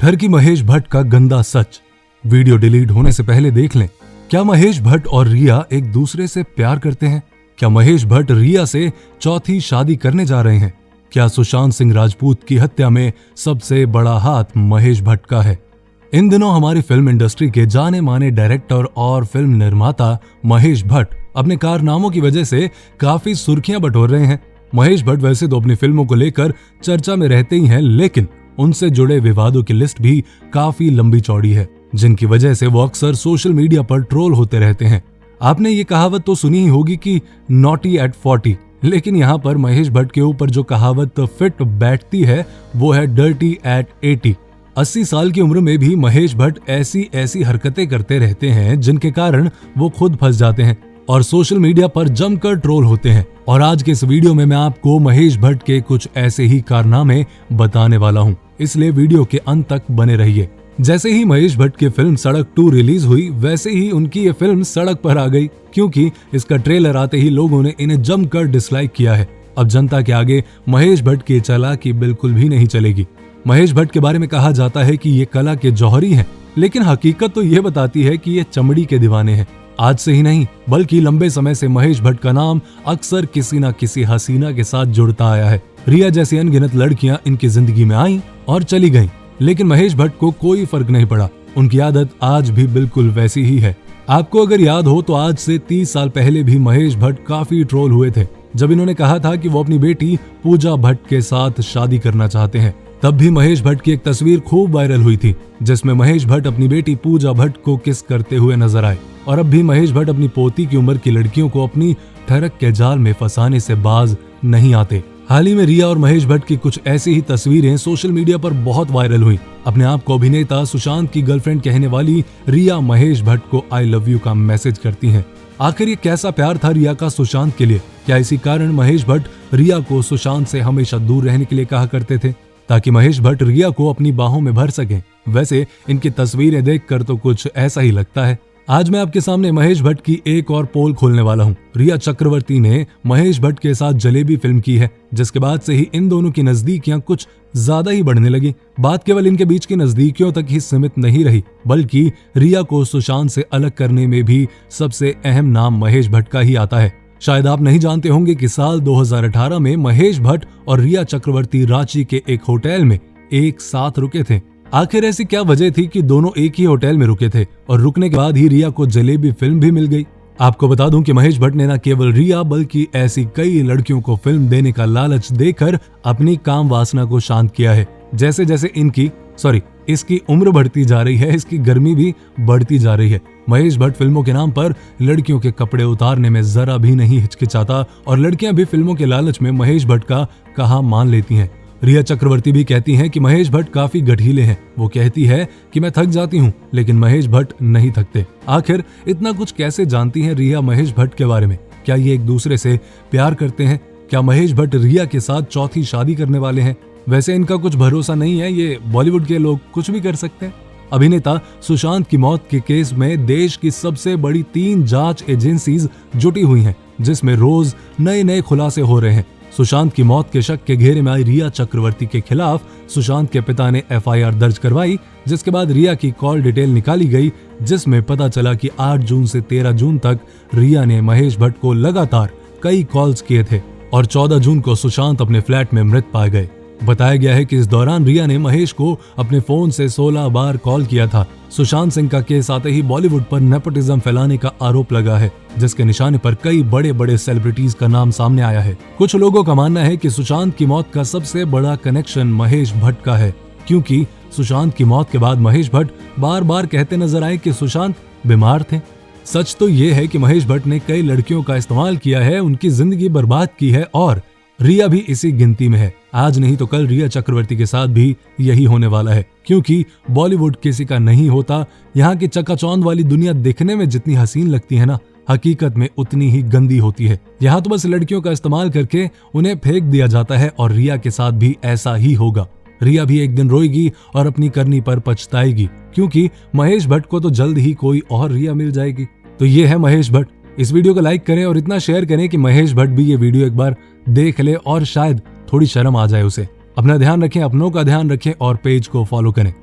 ठरकी महेश भट्ट का गंदा सच। Video delete होने से पहले देख लें। क्या महेश भट्ट और रिया एक दूसरे से प्यार करते हैं? क्या महेश भट्ट रिया से चौथी शादी करने जा रहे हैं? क्या सुशांत सिंह राजपूत की हत्या में सबसे बड़ा हाथ महेश भट्ट का है? इन दिनों हमारी फिल्म इंडस्ट्री के जाने माने डायरेक्टर और फिल्म निर्माता महेश भट्ट अपने कारनामों की वजह से काफी सुर्खियां बटोर रहे हैं। महेश भट्ट वैसे तो अपनी फिल्मों को लेकर चर्चा में रहते ही हैं, लेकिन उनसे जुड़े विवादों की लिस्ट भी काफी लंबी चौड़ी है, जिनकी वजह से वो अक्सर सोशल मीडिया पर ट्रोल होते रहते हैं। आपने ये कहावत तो सुनी ही होगी कि नॉटी एट 40, लेकिन यहाँ पर महेश भट्ट के ऊपर जो कहावत फिट बैठती है वो है डर्टी एट 80। 80 साल की उम्र में भी महेश भट्ट ऐसी हरकतें करते रहते हैं जिनके कारण वो खुद फंस जाते हैं और सोशल मीडिया पर जमकर ट्रोल होते हैं। और आज के इस वीडियो में मैं आपको महेश भट्ट के कुछ ऐसे ही कारनामे बताने वाला हूँ, इसलिए वीडियो के अंत तक बने रहिए। जैसे ही महेश भट्ट की फिल्म सड़क 2 रिलीज हुई, वैसे ही उनकी ये फिल्म सड़क पर आ गई, क्योंकि इसका ट्रेलर आते ही लोगों ने इन्हें जमकर डिसलाइक किया है। अब जनता के आगे महेश भट्ट की चालाकी बिल्कुल भी नहीं चलेगी। महेश भट्ट के बारे में कहा जाता है कि ये कला के जौहरी हैं, लेकिन हकीकत तो ये बताती है कि ये चमड़ी के दीवाने हैं। आज से ही नहीं बल्कि लंबे समय से महेश भट्ट का नाम अक्सर किसी न किसी हसीना के साथ जुड़ता आया है। रिया जैसी अनगिनत लड़कियां इनकी जिंदगी में आईं और चली गईं, लेकिन महेश भट्ट को कोई फर्क नहीं पड़ा। उनकी आदत आज भी बिल्कुल वैसी ही है। आपको अगर याद हो तो आज से 30 साल पहले भी महेश भट्ट काफी ट्रोल हुए थे, जब इन्होंने कहा था कि वो अपनी बेटी पूजा भट्ट के साथ शादी करना चाहते हैं। तब भी महेश भट्ट की एक तस्वीर खूब वायरल हुई थी, जिसमें महेश भट्ट अपनी बेटी पूजा भट्ट को किस करते हुए नजर आए। और अब भी महेश भट्ट अपनी पोती की उम्र की लड़कियों को अपनी ठरक के जाल में फंसाने से बाज नहीं आते। हाल ही में रिया और महेश भट्ट की कुछ ऐसी ही तस्वीरें सोशल मीडिया पर बहुत वायरल हुई। अपने आप को अभिनेता सुशांत की गर्लफ्रेंड कहने वाली रिया महेश भट्ट को आई लव यू का मैसेज करती हैं। आखिर ये कैसा प्यार था रिया का सुशांत के लिए? क्या इसी कारण महेश भट्ट रिया को सुशांत से हमेशा दूर रहने के लिए कहा करते थे, ताकि महेश भट्ट रिया को अपनी बाहों में भर सकें? वैसे इनकी तस्वीरें देखकर तो कुछ ऐसा ही लगता है। आज मैं आपके सामने महेश भट्ट की एक और पोल खोलने वाला हूँ। रिया चक्रवर्ती ने महेश भट्ट के साथ जलेबी फिल्म की है, जिसके बाद से ही इन दोनों की नजदीकियां कुछ ज्यादा ही बढ़ने लगी। बात केवल इनके बीच की नजदीकियों तक ही सीमित नहीं रही, बल्कि रिया को सुशांत से अलग करने में भी सबसे अहम नाम महेश भट्ट का ही आता है। शायद आप नहीं जानते होंगे कि साल 2018 में महेश भट्ट और रिया चक्रवर्ती रांची के एक होटल में एक साथ रुके थे। आखिर ऐसी क्या वजह थी कि दोनों एक ही होटल में रुके थे और रुकने के बाद ही रिया को जलेबी फिल्म भी मिल गई? आपको बता दूं कि महेश भट्ट ने न केवल रिया बल्कि ऐसी कई लड़कियों को फिल्म देने का लालच देकर अपनी काम वासना को शांत किया है। जैसे जैसे इसकी उम्र बढ़ती जा रही है, इसकी गर्मी भी बढ़ती जा रही है। महेश भट्ट फिल्मों के नाम पर लड़कियों के कपड़े उतारने में जरा भी नहीं हिचकिचाता और लड़कियां भी फिल्मों के लालच में महेश भट्ट का कहा मान लेती हैं। रिया चक्रवर्ती भी कहती हैं कि महेश भट्ट काफी गठीले हैं। वो कहती है कि मैं थक जाती हूँ, लेकिन महेश भट्ट नहीं थकते। आखिर इतना कुछ कैसे जानती हैं रिया महेश भट्ट के बारे में? क्या ये एक दूसरे से प्यार करते हैं? क्या महेश भट्ट रिया के साथ चौथी शादी करने वाले हैं? वैसे इनका कुछ भरोसा नहीं है, ये बॉलीवुड के लोग कुछ भी कर सकते हैं। अभिनेता सुशांत की मौत के केस में देश की सबसे बड़ी 3 जांच एजेंसीज जुटी हुई हैं, जिसमें रोज नए खुलासे हो रहे हैं। सुशांत की मौत के शक के घेरे में आई रिया चक्रवर्ती के खिलाफ सुशांत के पिता ने FIR दर्ज करवाई, जिसके बाद रिया की कॉल डिटेल निकाली गई, जिसमें पता चला कि 8 जून से 13 जून तक रिया ने महेश भट्ट को लगातार कई कॉल्स किए थे और 14 जून को सुशांत अपने फ्लैट में मृत पाए गए। बताया गया है कि इस दौरान रिया ने महेश को अपने फोन से 16 बार कॉल किया था। सुशांत सिंह का केस आते ही बॉलीवुड पर नेपोटिज्म फैलाने का आरोप लगा है, जिसके निशाने पर कई बड़े सेलिब्रिटीज का नाम सामने आया है। कुछ लोगों का मानना है कि सुशांत की मौत का सबसे बड़ा कनेक्शन महेश भट्ट का है, क्योंकि सुशांत की मौत के बाद महेश भट्ट बार कहते नजर आए कि सुशांत बीमार थे। सच तो ये है कि महेश भट्ट ने कई लड़कियों का इस्तेमाल किया है, उनकी जिंदगी बर्बाद की है और रिया भी इसी गिनती में है। आज नहीं तो कल रिया चक्रवर्ती के साथ भी यही होने वाला है, क्योंकि बॉलीवुड किसी का नहीं होता। यहाँ की चकाचौंध वाली दुनिया दिखने में जितनी हसीन लगती है ना, हकीकत में उतनी ही गंदी होती है। यहाँ तो बस लड़कियों का इस्तेमाल करके उन्हें फेंक दिया जाता है और रिया के साथ भी ऐसा ही होगा। रिया भी एक दिन रोएगी और अपनी करनी पर पछताएगी, क्योंकि महेश भट्ट को तो जल्द ही कोई और रिया मिल जाएगी। तो ये है महेश भट्ट। इस वीडियो को लाइक करें और इतना शेयर करें कि महेश भट्ट भी ये वीडियो एक बार देख ले और शायद थोड़ी शर्म आ जाए उसे। अपना ध्यान रखें, अपनों का ध्यान रखें और पेज को फॉलो करें।